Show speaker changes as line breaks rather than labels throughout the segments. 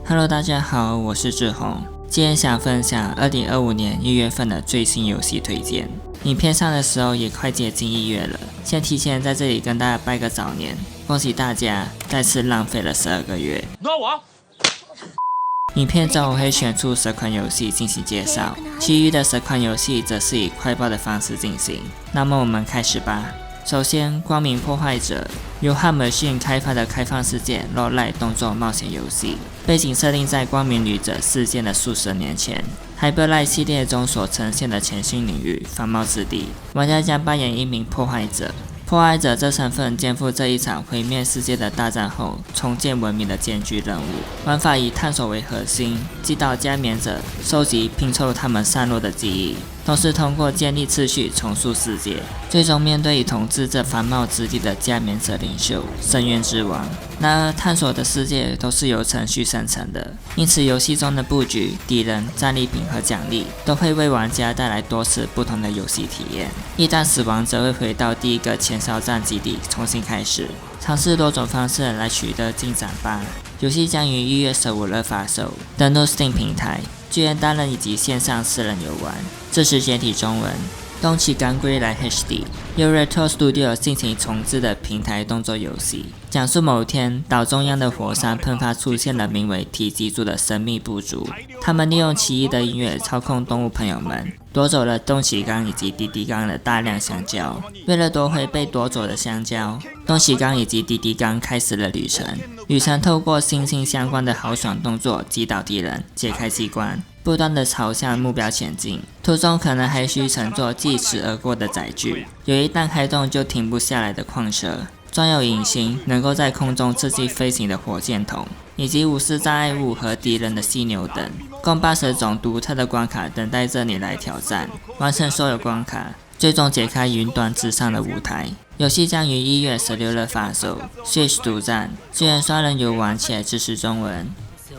Hello， 大家好，我是志宏。今天想分享2025年1月份的最新游戏推荐。影片上的时候也快接近1月了，先提前在这里跟大家拜个早年，恭喜大家再次浪费了12个月。影片中我会选出10款游戏进行介绍，其余的10款游戏则是以快报的方式进行。那么我们开始吧。首先，光明破坏者由汉姆逊开发的开放世界 roguelike 动作冒险游戏，背景设定在光明旅者事件的数十年前。Hyperlight 系列中所呈现的全新领域繁茂之地，玩家将扮演一名破坏者。破坏者这身份肩负这一场毁灭世界的大战后重建文明的艰巨任务。玩法以探索为核心，击倒加冕者，收集拼凑他们散落的记忆，同时通过建立秩序重塑世界，最终面对统治这繁茂之地的加冕者领袖深渊之王。然而探索的世界都是由程序生成的，因此游戏中的布局、敌人、战利品和奖励都会为玩家带来多次不同的游戏体验。一旦死亡则会回到第一个前哨站基地重新开始，尝试多种方式来取得进展吧。游戏将于1月15日发售，登陆 Steam 平台，剧院单人以及线上4人游玩。支持简体中文。东奇刚归来 HD 由 Retro Studio 进行重制的平台动作游戏，讲述某天岛中央的火山喷发出现了名为体积族的神秘部族，他们利用奇异的音乐操控动物朋友们，夺走了东奇刚以及滴滴刚的大量香蕉。为了夺回被夺走的香蕉，东奇刚以及滴滴刚开始了旅程。旅程透过心性相关的豪爽动作击倒敌人，解开机关，不断的朝向目标前进，途中可能还需乘坐疾驰而过的载具，有一旦开动就停不下来的矿车，装有引擎能够在空中刺激飞行的火箭筒，以及无视障碍物和敌人的犀牛等，共80种独特的关卡等待着你来挑战。完成所有关卡，最终解开云端之上的舞台。游戏将于1月16日发售 ，Switch 独占，支援双人游玩且支持中文。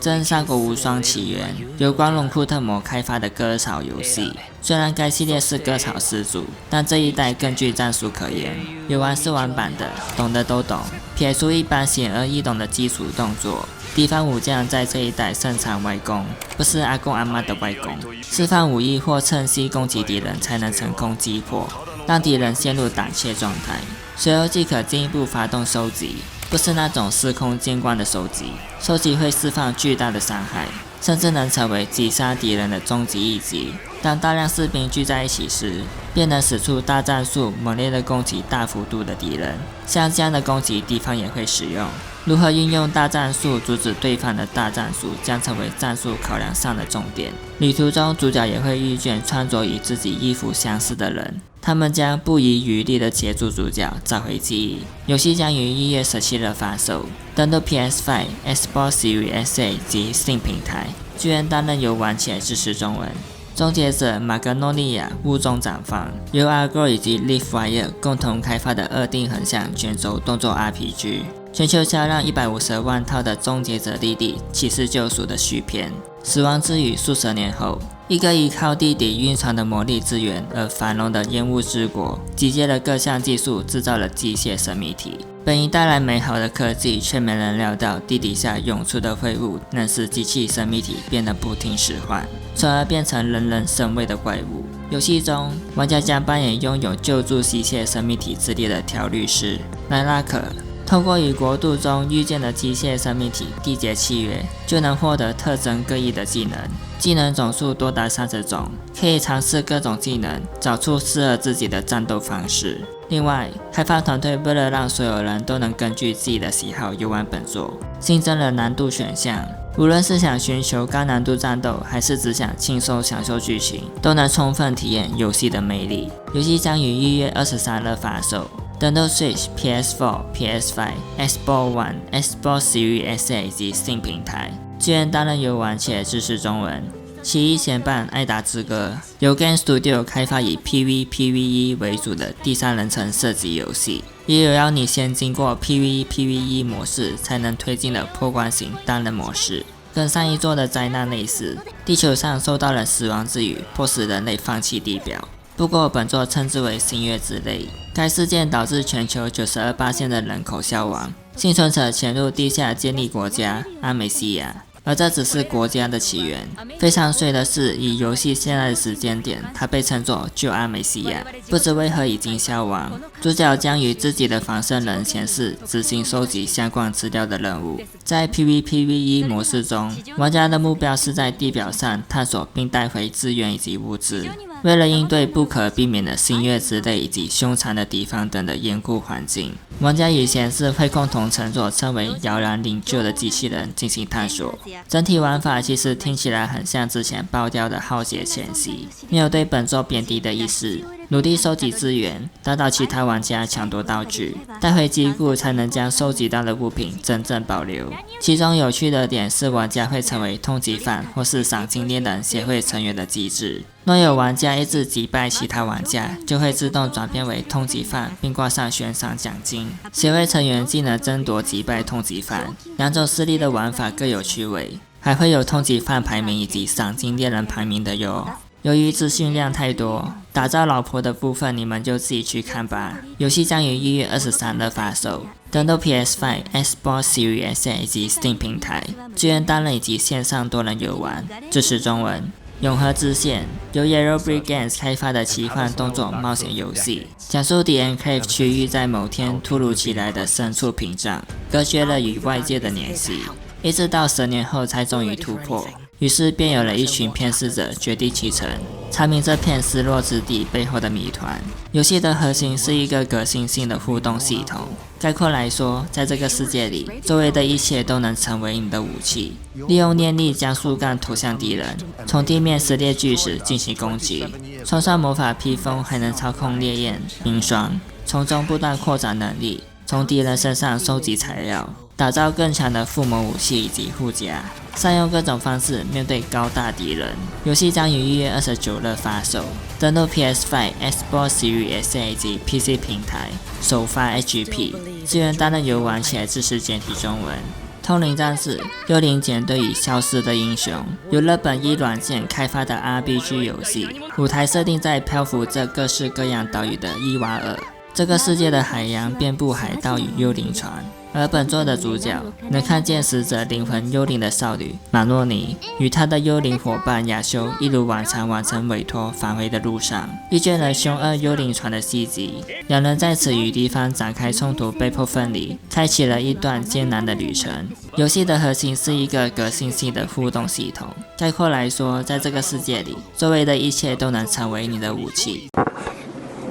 真三国无双起源由光荣库特摩开发的割草游戏，虽然该系列是割草始祖，但这一代更具战术可言。有玩是玩版的，懂的都懂。撇除一般显而易懂的基础动作，敌方武将在这一代擅长外攻，不是阿公阿妈的外攻，释放武艺或趁机攻击敌人才能成功击破，让敌人陷入胆怯状态，随后即可进一步发动收集。不是那种司空见惯的收集，收集会释放巨大的伤害，甚至能成为击杀敌人的终极一击。当大量士兵聚在一起时，便能使出大战术，猛烈的攻击大幅度的敌人。像这样的攻击，敌方也会使用。如何运用大战术阻止对方的大战术，将成为战术考量上的重点。旅途中，主角也会遇见穿着与自己衣服相似的人，他们将不遗余力地协助主角找回记忆。游戏将于1月17日发售，登陆 PS5、Xbox Series S 及 Steam 平台，居然单人游玩且支持中文。终结者马格诺利亚雾中绽放由 Argo 以及 Leafwire 共同开发的2D横向卷轴动作 RPG， 全球销量150万套的终结者莉莉骑士救赎的续篇。死亡之雨数十年后，一个依靠地底蕴藏的魔力资源而繁荣的烟雾之国，集结了各项技术制造了机械生命体。本应带来美好的科技，却没人料到地底下涌出的废物能使机器生命体变得不听使唤，从而变成人人生畏的怪物。游戏中，玩家将扮演拥有救助机械生命体之力的调律师莱拉可，透过与国度中遇见的机械生命体缔结契约，就能获得特征各异的技能，技能总数多达30种，可以尝试各种技能，找出适合自己的战斗方式。另外，开发团队为了让所有人都能根据自己的喜好游玩本作，新增了难度选项。无论是想寻求高难度战斗，还是只想轻松享受剧情，都能充分体验游戏的魅力。游戏将于1月23日发售，登陆 Switch、PS4、PS5、Xbox One、Xbox Series S 以及 Steam 平台，支援单人游玩且支持中文。奇异前半《艾达之歌》由 Game Studio 开发以 PvE 为主的第三人称射击游戏，也有要你先经过 PvE 模式才能推进的破关型单人模式。跟上一座的灾难类似，地球上受到了死亡之雨，迫使人类放弃地表。不过本作称之为星月之泪，该事件导致全球92%的人口消亡，幸存者潜入地下建立国家阿美西亚，而这只是国家的起源。非常衰的是，以游戏现在的时间点，它被称作旧阿美西亚，不知为何已经消亡。主角将与自己的仿生人前世执行收集相关资料的任务。在 PVPVE 模式中，玩家的目标是在地表上探索并带回资源以及物资。为了应对不可避免的星月之泪以及凶残的敌方等的严酷环境，玩家与前世会共同乘坐称为摇篮领袖的机器人进行探索。整体玩法其实听起来很像之前爆掉的浩劫前夕，没有对本作贬低的意思。努力收集资源，打倒其他玩家抢夺道具，带回机库才能将收集到的物品真正保留。其中有趣的点是玩家会成为通缉犯或是赏金猎人协会成员的机制。若有玩家一直击败其他玩家，就会自动转变为通缉犯并挂上悬赏奖金。协会成员既能争夺击败通缉犯，两种势力的玩法各有趣味，还会有通缉犯排名以及赏金猎人排名的哟。由于资讯量太多，打造老婆的部分你们就自己去看吧。游戏将于1月23日发售，登陆 PS5、Xbox Series S 以及 Steam 平台，支援单人以及线上多人游玩，支持中文。永和支线由 Yellow Brick Games 开发的奇幻动作冒险游戏，讲述 The Enclave 区域在某天突如其来的深处屏障，隔绝了与外界的联系，一直到10年后才终于突破。于是便有了一群骗师者决定启程，查明这片失落之地背后的谜团。游戏的核心是一个革新性的互动系统。概括来说，在这个世界里，周围的一切都能成为你的武器。利用念力将树干投向敌人，从地面撕裂巨石进行攻击。穿上魔法披风，还能操控烈焰、冰霜，从中不断扩展能力，从敌人身上收集材料，打造更强的附魔武器以及护甲，善用各种方式面对高大敌人。游戏将于1月29日发售，登陆 PS5、Xbox Series S 以及 PC 平台，首发 HP， 支援单人游玩且支持简体中文。通灵战士：幽灵舰队与消失的英雄，由日本一软件开发的 RPG 游戏，舞台设定在漂浮着各式各样岛屿的伊瓦尔。这个世界的海洋遍布海盗与幽灵船，而本作的主角能看见死者灵魂幽灵的少女马诺尼与她的幽灵伙伴亚修一如往常完成委托返回的路上，遇见了凶恶幽灵船的袭击，两人在此与敌方展开冲突，被迫分离，开启了一段艰难的旅程。游戏的核心是一个革新性的互动系统。概括来说，在这个世界里，周围的一切都能成为你的武器。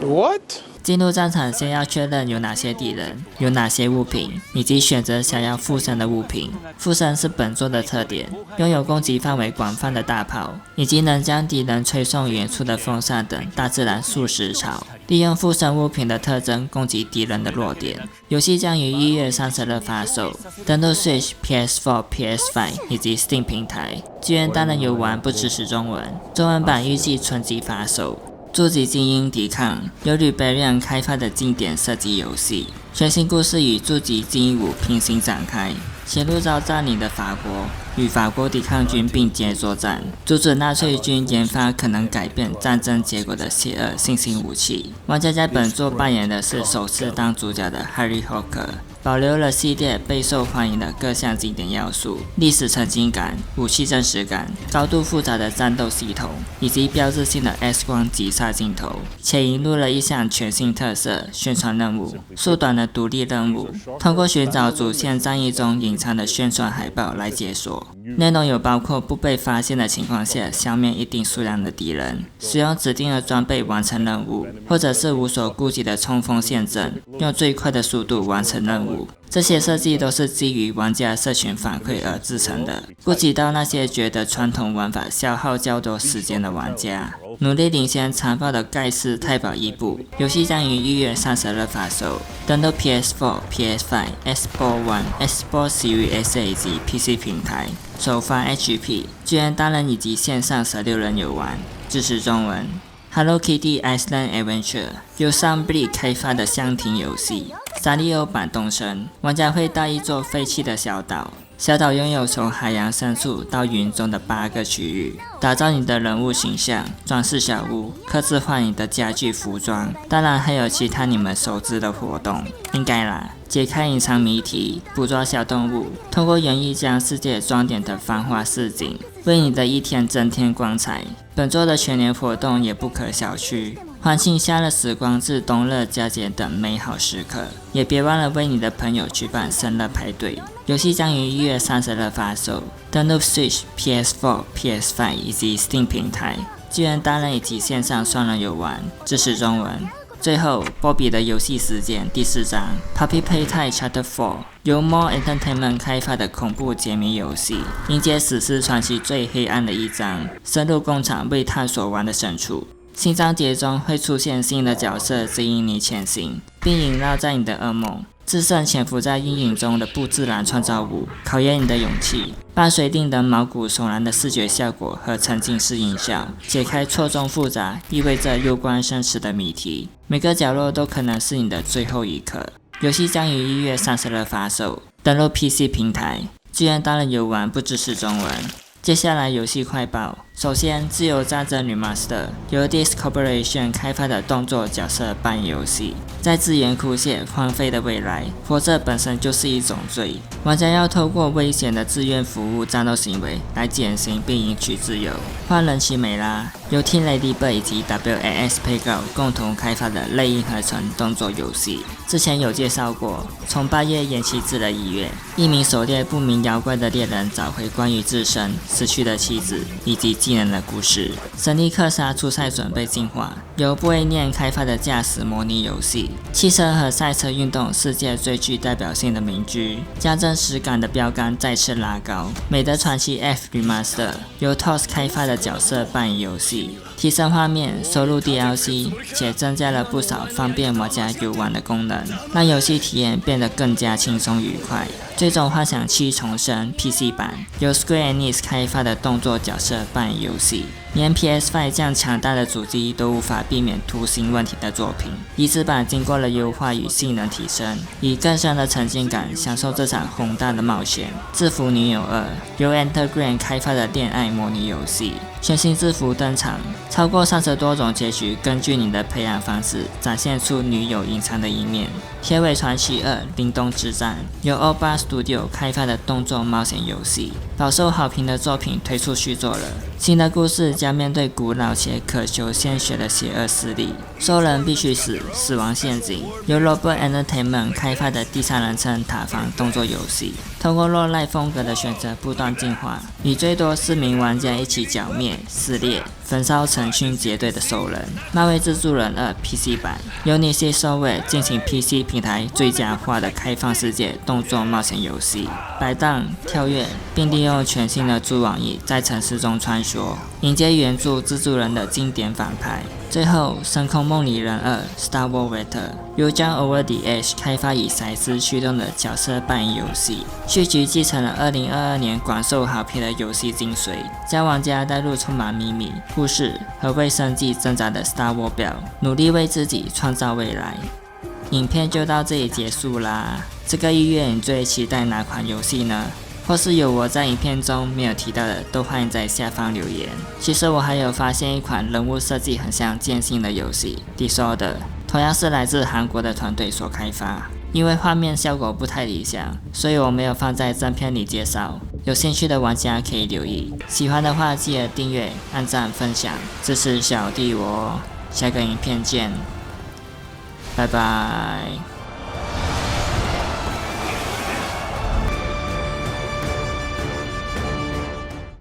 What？
进入战场先要确认有哪些敌人，有哪些物品，以及选择想要附身的物品。附身是本作的特点，拥有攻击范围广泛的大炮，以及能将敌人吹送远处的风扇等大自然速食草，利用附身物品的特征攻击敌人的弱点。游戏将于1月30日发售，登陆 Switch、PS4、PS5 以及 Steam 平台，支援单人游玩，不支持中文。中文版预计春季发售。筑级精英抵抗由 Rebellion 开发的经典射击游戏，全新故事与筑级精英5平行展开，潜入遭占领的法国，与法国抵抗军并肩作战，阻止纳粹军研发可能改变战争结果的邪恶新型武器。玩家在本作扮演的是首次当主角的 Harry Hawker， 保留了系列备受欢迎的各项经典要素，历史沉浸感、武器真实感、高度复杂的战斗系统，以及标志性的 X 光击杀镜头，且引入了一项全新特色——宣传任务，缩短了独立任务，通过寻找主线战役中隐藏的宣传海报来解锁。内容有包括不被发现的情况下消灭一定数量的敌人，使用指定的装备完成任务，或者是无所顾忌的冲锋陷阵，用最快的速度完成任务。这些设计都是基于玩家社群反馈而制成的，顾及到那些觉得传统玩法消耗较多时间的玩家。努力领先残暴的盖世太保伊布，游戏将于1月30日发售，登陆 PS4、PS5、Xbox One、Xbox Series S 以及 PC 平台，首发 HP， 支援单人以及线上16人游玩，支持中文。Hello Kitty Island Adventure 由 Sunbreak 开发的箱庭游戏，沙利欧版动身，玩家会到一座废弃的小岛，小岛拥有从海洋深处到云中的8个区域，打造你的人物形象，装饰小屋，客制化你的家具服装，当然还有其他你们熟知的活动。应该啦，解开隐藏谜题，捕捉小动物，通过园艺将世界装点的繁华市景，为你的一天增添光彩。本周的全年活动也不可小觑，欢庆夏日时光至冬日佳节等美好时刻，也别忘了为你的朋友举办生日派对。游戏将于1月30日发售，登陆 Switch、PS4、PS5 以及 Steam 平台，支援单人以及线上双人游玩，支持中文。最后，波比的游戏时间第4章 Puppy Playtime Chapter 4， 由 More Entertainment 开发的恐怖解谜游戏，迎接史诗传奇最黑暗的一章，深入工厂未探索完的深处。新章节中会出现新的角色指引你前行，并萦绕在你的噩梦。自身潜伏在阴影中的不自然创造物，考验你的勇气。伴随令人毛骨悚然的视觉效果和沉浸式音效，解开错综复杂、意味着攸关生死的谜题。每个角落都可能是你的最后一刻。游戏将于1月30日发售，登陆 PC 平台，支援单人游玩，不支持中文。接下来游戏快报。首先，自由战争 Remaster 由 Disk Corporation 开发的动作角色扮演游戏。在资源枯竭、荒废的未来，活着本身就是一种罪。玩家要透过危险的自愿服务战斗行为来减刑并赢取自由。换人气美拉由 Team Ladybird 以及 WAS Playground 共同开发的类银合成动作游戏。之前有介绍过，从8月延期至了1月，一名狩猎不明妖怪的猎人找回关于自身、失去的妻子以及技能的故事。神力克沙初赛准备进化，由不会念开发的驾驶模拟游戏。汽车和赛车运动世界最具代表性的名句，加真实感的标杆再次拉高。美的传奇 F Remaster 由 TOS 开发的角色扮演游戏，提升画面，收录 DLC， 且增加了不少方便玩家游玩的功能，让游戏体验变得更加轻松愉快。最终幻想七重生 PC 版由 Square Enix 开发的动作角色扮演游戏，连 PS5 这样强大的主机都无法避免图形问题的作品，移植版经过了优化与性能提升，以更深的沉浸感享受这场宏大的冒险。制服女友2由 Entergrain 开发的恋爱模拟游戏，全新制服登场，超过30多种结局根据你的培养方式展现出女友隐藏的一面。铁尾传奇2凛冬之战由 Oba Studio 开发的动作冒险游戏，饱受好评的作品推出续作了。新的故事将面对古老且渴求鲜血的邪恶势力，兽人必须死，死亡陷阱由 Robot Entertainment 开发的第三人称塔防动作游戏，通过落赖风格的选择不断进化，与最多4名玩家一起剿灭、撕裂、焚烧成群结队的兽人。漫威蜘蛛人2 PC 版由 Nisei Software 进行 PC 平台最佳化的开放世界动作冒险游戏，摆荡、跳跃，并利用全新的蛛网翼在城市中穿梭，迎接原著蜘蛛人的经典反派。最后，深空梦里人2 Star Wars Vector 由将 Over the Edge 开发以骰子驱动的角色扮演游戏，续集继承了2022年广受好评的游戏精髓，将玩家带入充满秘密、故事和为生计挣扎的 Star Wars 表，努力为自己创造未来。影片就到这里结束啦。这个1月你最期待哪款游戏呢？或是有我在影片中没有提到的，都欢迎在下方留言。其实我还有发现一款人物设计很像剑心的游戏 Disorder， 同样是来自韩国的团队所开发。因为画面效果不太理想，所以我没有放在正片里介绍，有兴趣的玩家可以留意。喜欢的话记得订阅、按赞、分享，支持小弟我。下个影片见，拜拜。